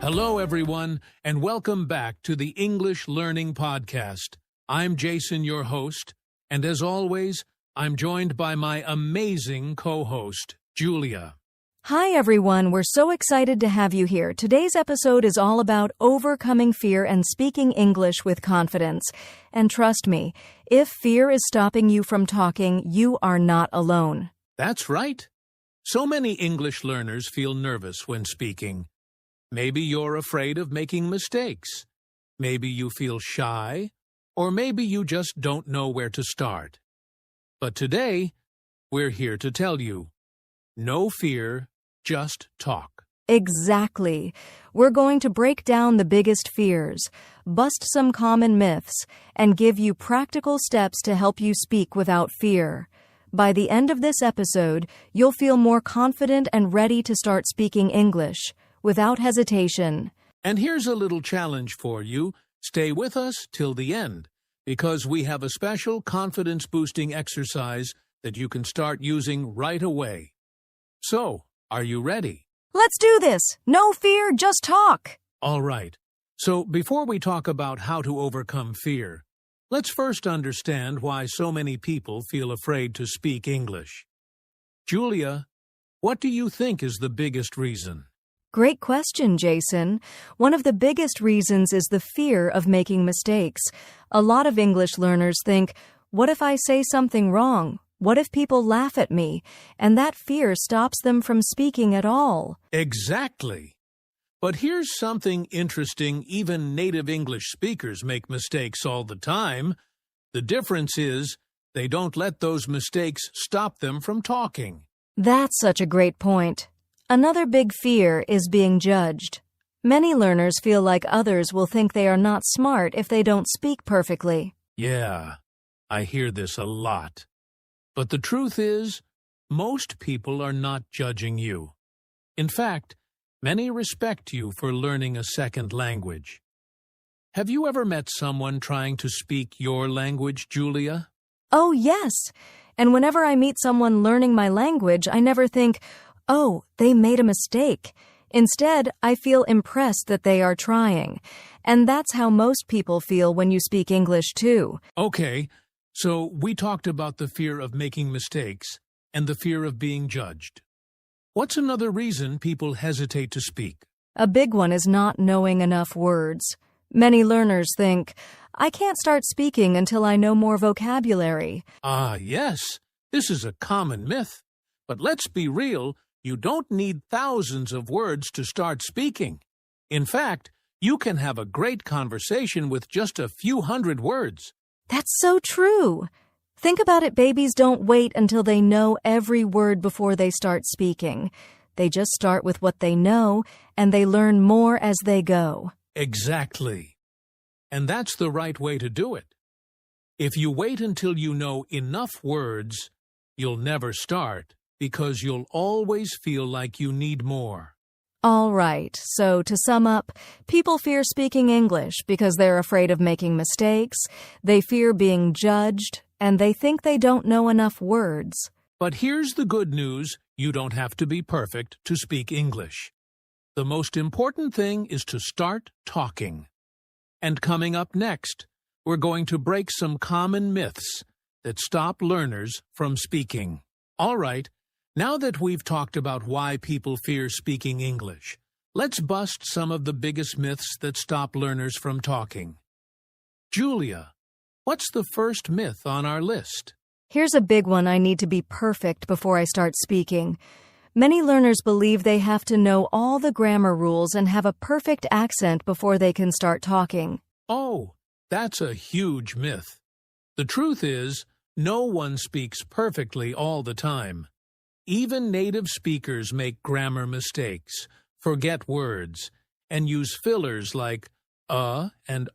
Hello, everyone, and welcome back to the English Learning Podcast. I'm Jason, your host, and as always, I'm joined by my amazing co-host, Julia. Hi, everyone. We're so excited to have you here. Today's episode is all about overcoming fear and speaking English with confidence. And trust me, if fear is stopping you from talking, you are not alone. That's right. So many English learners feel nervous when speaking. Maybe you're afraid of making mistakes. Maybe you feel shy, or maybe you just don't know where to start. But today, we're here to tell you, no fear, just talk. Exactly. We're going to break down the biggest fears, bust some common myths, and give you practical steps to help you speak without fear. By the end of this episode, you'll feel more confident and ready to start speaking English without hesitation. And here's a little challenge for you. Stay with us till the end, because we have a special confidence-boosting exercise that you can start using right away. So, are you ready? Let's do this! No fear, just talk! All right. So, before we talk about how to overcome fear, let's first understand why so many people feel afraid to speak English. Julia, what do you think is the biggest reason? Great question, Jason. One of the biggest reasons is the fear of making mistakes. A lot of English learners think, what if I say something wrong? What if people laugh at me? And that fear stops them from speaking at all. Exactly. But here's something interesting. Even native English speakers make mistakes all the time. The difference is they don't let those mistakes stop them from talking. That's such a great point. Another big fear is being judged. Many learners feel like others will think they are not smart if they don't speak perfectly. Yeah, I hear this a lot. But the truth is, most people are not judging you. In fact, many respect you for learning a second language. Have you ever met someone trying to speak your language, Julia? Oh, yes. And whenever I meet someone learning my language, I never think, oh, they made a mistake. Instead, I feel impressed that they are trying. And that's how most people feel when you speak English, too. Okay, so we talked about the fear of making mistakes and the fear of being judged. What's another reason people hesitate to speak? A big one is not knowing enough words. Many learners think, I can't start speaking until I know more vocabulary. Ah, yes, this is a common myth. But let's be real. You don't need thousands of words to start speaking. In fact, you can have a great conversation with just a few hundred words. That's so true. Think about it, babies don't wait until they know every word before they start speaking. They just start with what they know, and they learn more as they go. Exactly. And that's the right way to do it. If you wait until you know enough words, you'll never start, because you'll always feel like you need more. All right, so to sum up, people fear speaking English because they're afraid of making mistakes, they fear being judged, and they think they don't know enough words. But here's the good news: you don't have to be perfect to speak English. The most important thing is to start talking. And coming up next, we're going to break some common myths that stop learners from speaking. All right. Now that we've talked about why people fear speaking English, let's bust some of the biggest myths that stop learners from talking. Julia, what's the first myth on our list? Here's a big one: I need to be perfect before I start speaking. Many learners believe they have to know all the grammar rules and have a perfect accent before they can start talking. Oh, that's a huge myth. The truth is, no one speaks perfectly all the time. Even native speakers make grammar mistakes, forget words, and use fillers like and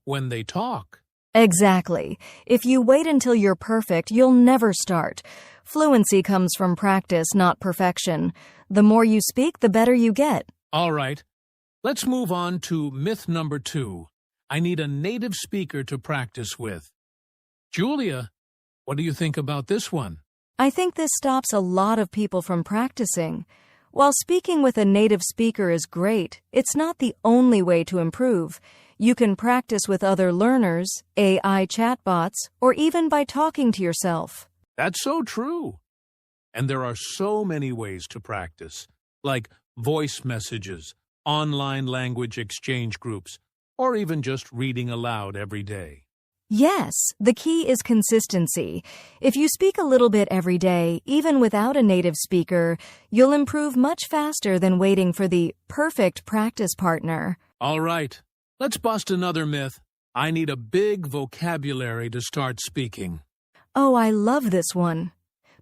when they talk. Exactly. If you wait until you're perfect, you'll never start. Fluency comes from practice, not perfection. The more you speak, the better you get. All right. Let's move on to myth number 2. I need a native speaker to practice with. Julia, what do you think about this one? I think this stops a lot of people from practicing. While speaking with a native speaker is great, it's not the only way to improve. You can practice with other learners, AI chatbots, or even by talking to yourself. That's so true. And there are so many ways to practice, like voice messages, online language exchange groups, or even just reading aloud every day. Yes, the key is consistency. If you speak a little bit every day, even without a native speaker, you'll improve much faster than waiting for the perfect practice partner. All right, let's bust another myth. I need a big vocabulary to start speaking. Oh, I love this one.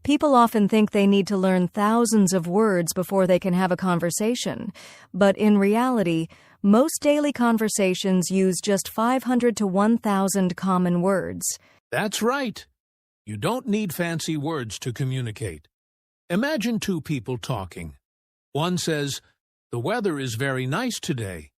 People often think they need to learn thousands of words before they can have a conversation. But in reality, most daily conversations use just 500 to 1,000 common words. That's right. You don't need fancy words to communicate. Imagine two people talking. One says, "The weather is very nice today."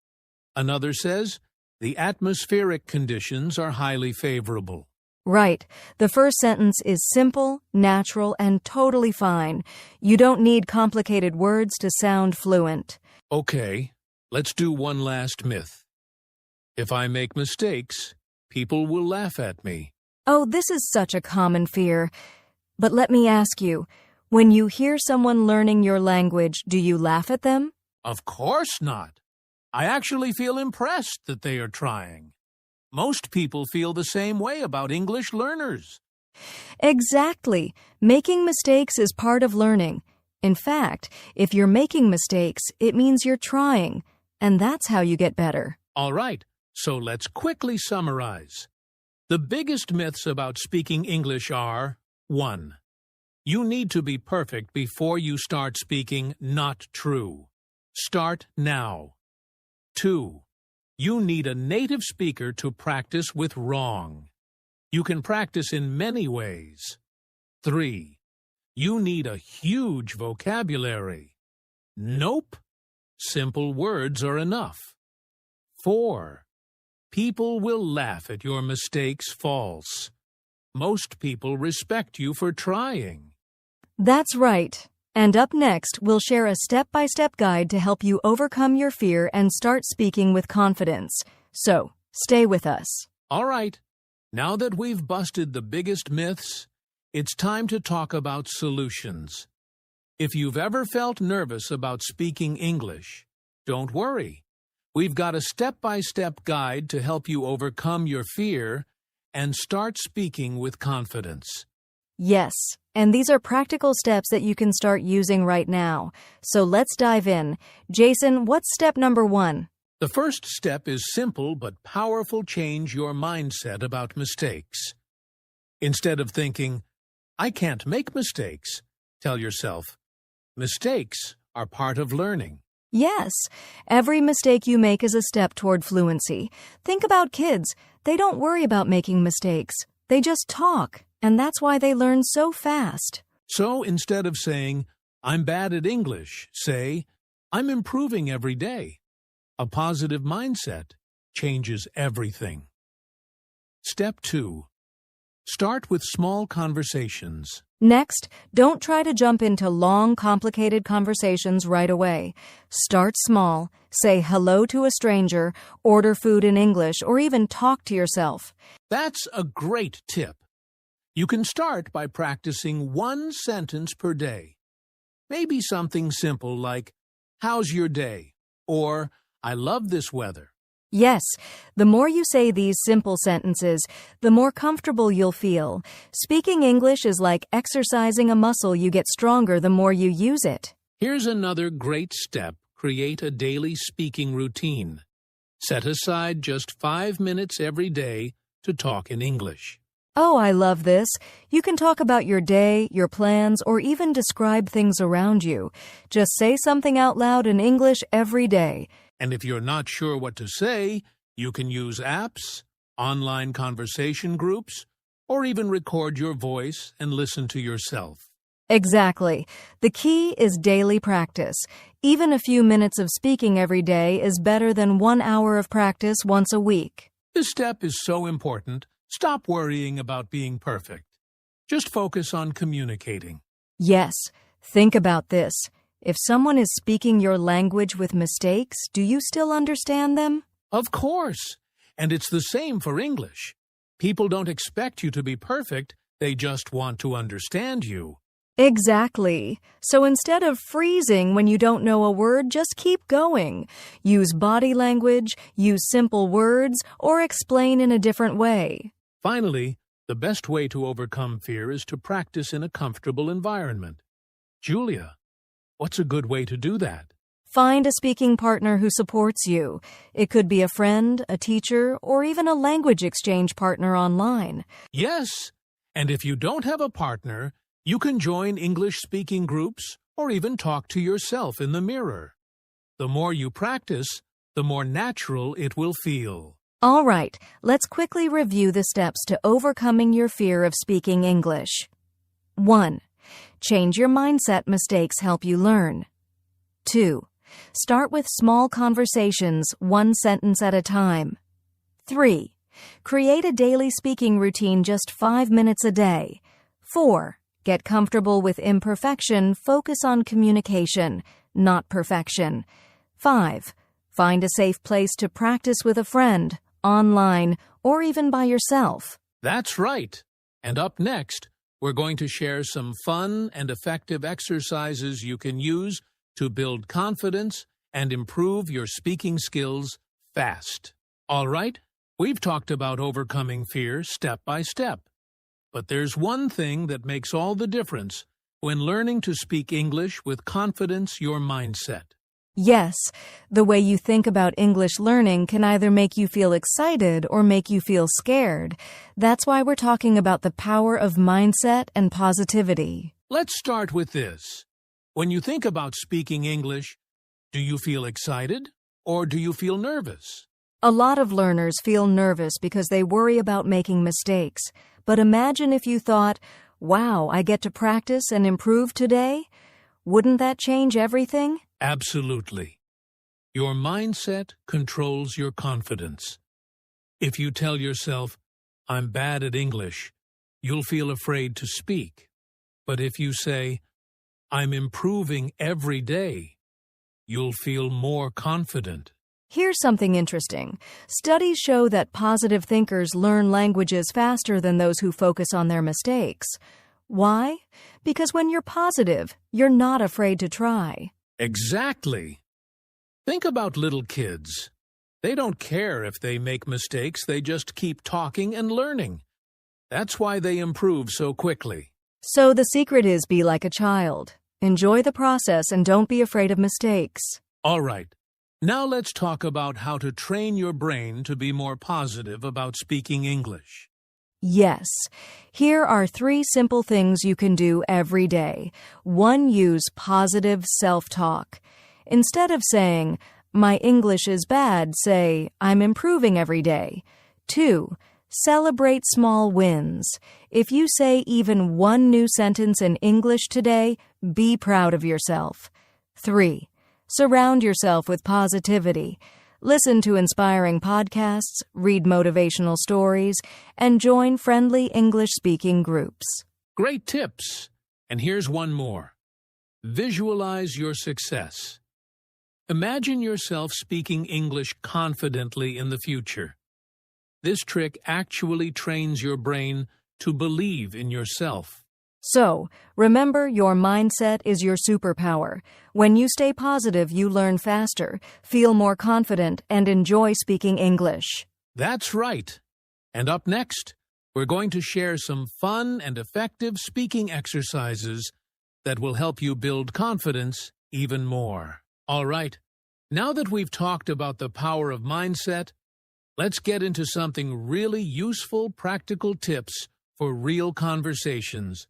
Another says, "The atmospheric conditions are highly favorable." Right. The first sentence is simple, natural, and totally fine. You don't need complicated words to sound fluent. Okay, let's do one last myth. If I make mistakes, people will laugh at me. Oh, this is such a common fear. But let me ask you, when you hear someone learning your language, do you laugh at them? Of course not. I actually feel impressed that they are trying. Most people feel the same way about English learners. Exactly. Making mistakes is part of learning. In fact, if you're making mistakes, it means you're trying, and that's how you get better. All right, so let's quickly summarize. The biggest myths about speaking English are: 1. You need to be perfect before you start speaking. Not true. Start now. 2. You need a native speaker to practice with. Wrong. You can practice in many ways. 3. You need a huge vocabulary. Nope. Simple words are enough. 4. People will laugh at your mistakes. False. Most people respect you for trying. That's right. And up next, we'll share a step-by-step guide to help you overcome your fear and start speaking with confidence. So, stay with us. All right, now that we've busted the biggest myths, it's time to talk about solutions. If you've ever felt nervous about speaking English, don't worry. We've got a step-by-step guide to help you overcome your fear and start speaking with confidence. Yes, and these are practical steps that you can start using right now. So let's dive in. Jason, what's step number 1? The first step is simple but powerful. Change your mindset about mistakes. Instead of thinking, "I can't make mistakes," tell yourself, "Mistakes are part of learning." Yes, every mistake you make is a step toward fluency. Think about kids. They don't worry about making mistakes. They just talk, and that's why they learn so fast. So instead of saying, "I'm bad at English," say, "I'm improving every day." A positive mindset changes everything. Step 2. Start with small conversations. Next, don't try to jump into long, complicated conversations right away. Start small, say hello to a stranger, order food in English, or even talk to yourself. That's a great tip. You can start by practicing one sentence per day. Maybe something simple like, "How's your day?" or "I love this weather." Yes, the more you say these simple sentences, the more comfortable you'll feel. Speaking English is like exercising a muscle. You get stronger the more you use it. Here's another great step. Create a daily speaking routine. Set aside just 5 minutes every day to talk in English. Oh, I love this. You can talk about your day, your plans, or even describe things around you. Just say something out loud in English every day. And if you're not sure what to say, you can use apps, online conversation groups, or even record your voice and listen to yourself. Exactly. The key is daily practice. Even a few minutes of speaking every day is better than 1 hour of practice once a week. This step is so important. Stop worrying about being perfect. Just focus on communicating. Yes, think about this. If someone is speaking your language with mistakes, do you still understand them? Of course. And it's the same for English. People don't expect you to be perfect, they just want to understand you. Exactly. So instead of freezing when you don't know a word, just keep going. Use body language, use simple words, or explain in a different way. Finally, the best way to overcome fear is to practice in a comfortable environment. Julia, what's a good way to do that? Find a speaking partner who supports you. It could be a friend, a teacher, or even a language exchange partner online. Yes, and if you don't have a partner, you can join English-speaking groups or even talk to yourself in the mirror. The more you practice, the more natural it will feel. All right, let's quickly review the steps to overcoming your fear of speaking English. 1. Change your mindset. Mistakes help you learn. 2. Start with small conversations, one sentence at a time. 3. Create a daily speaking routine, just 5 minutes a day. 4. Get comfortable with imperfection. Focus on communication, not perfection. 5. Find a safe place to practice with a friend, online, or even by yourself. That's right. And up next, we're going to share some fun and effective exercises you can use to build confidence and improve your speaking skills fast. All right, we've talked about overcoming fear step by step. But there's one thing that makes all the difference when learning to speak English with confidence: your mindset. Yes, the way you think about English learning can either make you feel excited or make you feel scared. That's why we're talking about the power of mindset and positivity. Let's start with this. When you think about speaking English, do you feel excited or do you feel nervous? A lot of learners feel nervous because they worry about making mistakes. But imagine if you thought, wow, I get to practice and improve today? Wouldn't that change everything? Absolutely. Your mindset controls your confidence. If you tell yourself, I'm bad at English, you'll feel afraid to speak. But if you say, I'm improving every day, you'll feel more confident. Here's something interesting. Studies show that positive thinkers learn languages faster than those who focus on their mistakes. Why? Because when you're positive, you're not afraid to try. Exactly. Think about little kids. They don't care if they make mistakes, they just keep talking and learning. That's why they improve so quickly. So the secret is, be like a child. Enjoy the process and don't be afraid of mistakes. All right. Now let's talk about how to train your brain to be more positive about speaking English. Yes. Here are 3 simple things you can do every day. 1. Use positive self-talk. Instead of saying, my English is bad, say, I'm improving every day. 2. Celebrate small wins. If you say even one new sentence in English today, be proud of yourself. 3. Surround yourself with positivity. Listen to inspiring podcasts, read motivational stories, and join friendly English-speaking groups. Great tips! And here's one more. Visualize your success. Imagine yourself speaking English confidently in the future. This trick actually trains your brain to believe in yourself. So, remember, your mindset is your superpower. When you stay positive, you learn faster, feel more confident, and enjoy speaking English. That's right. And up next, we're going to share some fun and effective speaking exercises that will help you build confidence even more. All right, now that we've talked about the power of mindset, let's get into something really useful, practical tips for real conversations.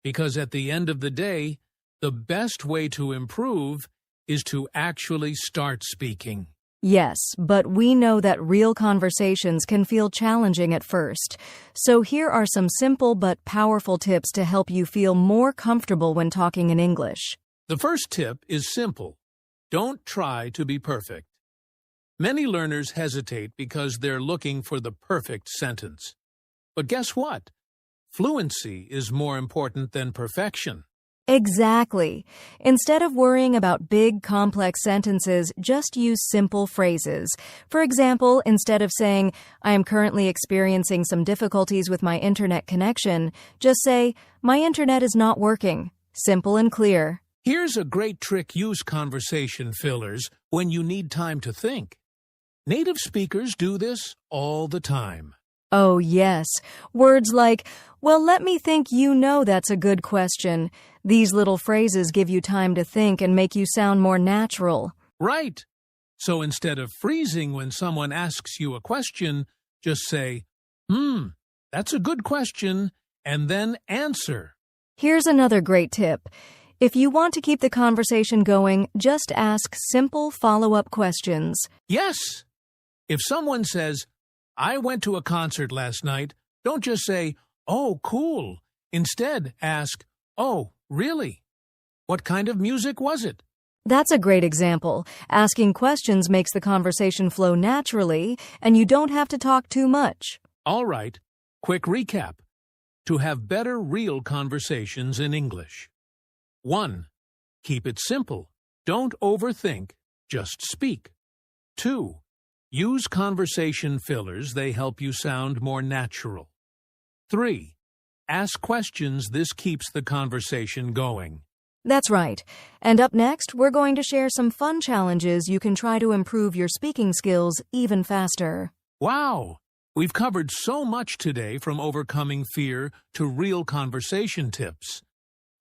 Because at the end of the day, the best way to improve is to actually start speaking. Yes, but we know that real conversations can feel challenging at first. So here are some simple but powerful tips to help you feel more comfortable when talking in English. The first tip is simple. Don't try to be perfect. Many learners hesitate because they're looking for the perfect sentence. But guess what? Fluency is more important than perfection. Exactly. Instead of worrying about big, complex sentences, just use simple phrases. For example, instead of saying, I am currently experiencing some difficulties with my internet connection, just say, my internet is not working. Simple and clear. Here's a great trick: use conversation fillers when you need time to think. Native speakers do this all the time. Oh, yes. Words like, well, let me think, that's a good question. These little phrases give you time to think and make you sound more natural. Right. So instead of freezing when someone asks you a question, just say, that's a good question, and then answer. Here's another great tip. If you want to keep the conversation going, just ask simple follow-up questions. Yes. If someone says, I went to a concert last night, don't just say, oh, cool. Instead, ask, oh, really? What kind of music was it? That's a great example. Asking questions makes the conversation flow naturally, and you don't have to talk too much. All right. Quick recap. To have better real conversations in English. 1. Keep it simple. Don't overthink. Just speak. 2. Use conversation fillers. They help you sound more natural. 3. Ask questions. This keeps the conversation going. That's right. And up next, we're going to share some fun challenges you can try to improve your speaking skills even faster. Wow! We've covered so much today, from overcoming fear to real conversation tips.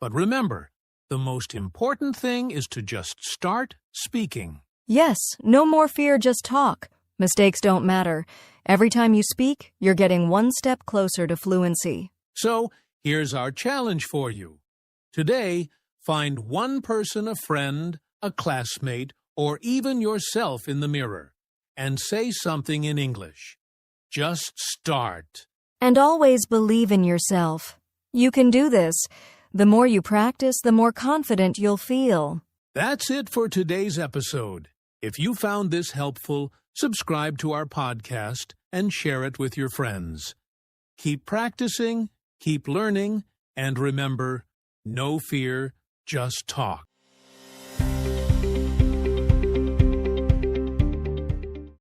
But remember, the most important thing is to just start speaking. Yes, no more fear, just talk. Mistakes don't matter. Every time you speak, you're getting one step closer to fluency. So, here's our challenge for you. Today, find one person, a friend, a classmate, or even yourself in the mirror, and say something in English. Just start. And always believe in yourself. You can do this. The more you practice, the more confident you'll feel. That's it for today's episode. If you found this helpful, subscribe to our podcast and share it with your friends. Keep practicing, keep learning, and remember, no fear, just talk.